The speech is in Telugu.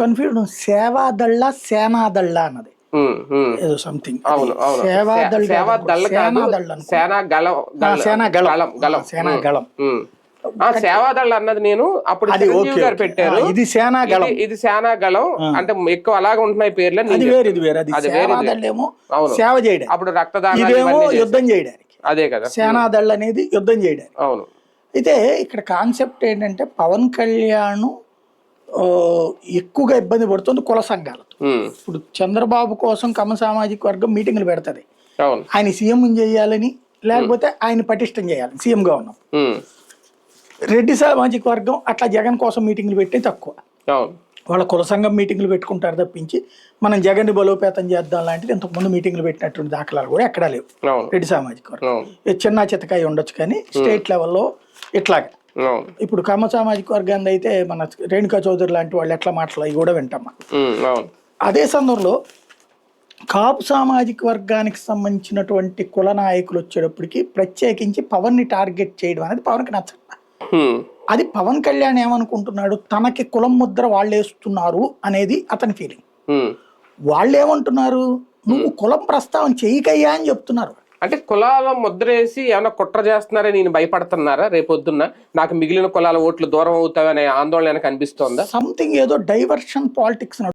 కన్ఫ్యూజన్ సేవాదళ్ళ సేనాదళ్ళ అన్నది ఏదో సంథింగ్ సేనాదళ్ళం సేవాదళ అన్నది నేను అప్పుడు చిరంజీవి గారు పెట్టారు. ఇది సేనాగళం, ఇది సేనాగళం అంటే ఎక్కువ అలాగే ఉంటున్నాయి పేర్లు. అది వేరు ఇది వేరు. అది సేవాదళ్ళేమో సేవ చేయడానికి, అప్పుడు రక్తదానం, ఇదేమో యుద్ధం చేయడానికి. అదే కదా సేనాదళ అనేది యుద్ధం చేయడానికి. అవును. అయితే ఇక్కడ కాన్సెప్ట్ ఏంటంటే పవన్ కళ్యాణ్ ఎక్కువగా ఇబ్బంది పడుతుంది కుల సంఘాలతో. ఇప్పుడు చంద్రబాబు కోసం కమ్మ సామాజిక వర్గం మీటింగ్లు పెడతది, ఆయన సీఎం చేయాలని, లేకపోతే ఆయన పటిష్టం చేయాలి సీఎంగా ఉన్నాం. రెడ్డి సామాజిక వర్గం అట్లా జగన్ కోసం మీటింగ్లు పెట్టి తక్కువ, వాళ్ళ కుల సంఘం మీటింగ్లు పెట్టుకుంటారు తప్పించి మనం జగన్ ని బలోపేతం చేద్దాం లాంటిది ఇంతకుముందు మీటింగ్లు పెట్టినటువంటి దాఖలాలు కూడా ఎక్కడా లేవు. రెడ్డి సామాజిక వర్గం చిన్న చితకాయ ఉండొచ్చు కానీ స్టేట్ లెవెల్లో ఇట్లాగా. ఇప్పుడు కమ్మ సామాజిక వర్గాన్ని అయితే మన రేణుకా చౌదరి లాంటి వాళ్ళు ఎట్లా మాట్లాడాలి కూడా వింటామా. అదే సందర్భంలో కాపు సామాజిక వర్గానికి సంబంధించినటువంటి కుల నాయకులు వచ్చేటప్పటికి ప్రత్యేకించి పవన్ ని టార్గెట్ చేయడం అనేది పవన్కి నచ్చదు. అది పవన్ కళ్యాణ్ ఏమనుకుంటున్నాడు, తనకి కులం ముద్ర వాళ్ళు వేస్తున్నారు అనేది అతని ఫీలింగ్. వాళ్ళు ఏమంటున్నారు, నువ్వు కులం ప్రస్తావన చేయకయ్యా అని చెప్తున్నారు. అంటే కులాల ముద్ర వేసి ఏమైనా కుట్ర చేస్తున్నారా, నేను భయపడుతున్నారా, రేపొద్దున్న నాకు మిగిలిన కులాల ఓట్లు దూరం అవుతావనే ఆందోళన కనిపిస్తోందా? సంథింగ్ ఏదో డైవర్షన్ పాలిటిక్స్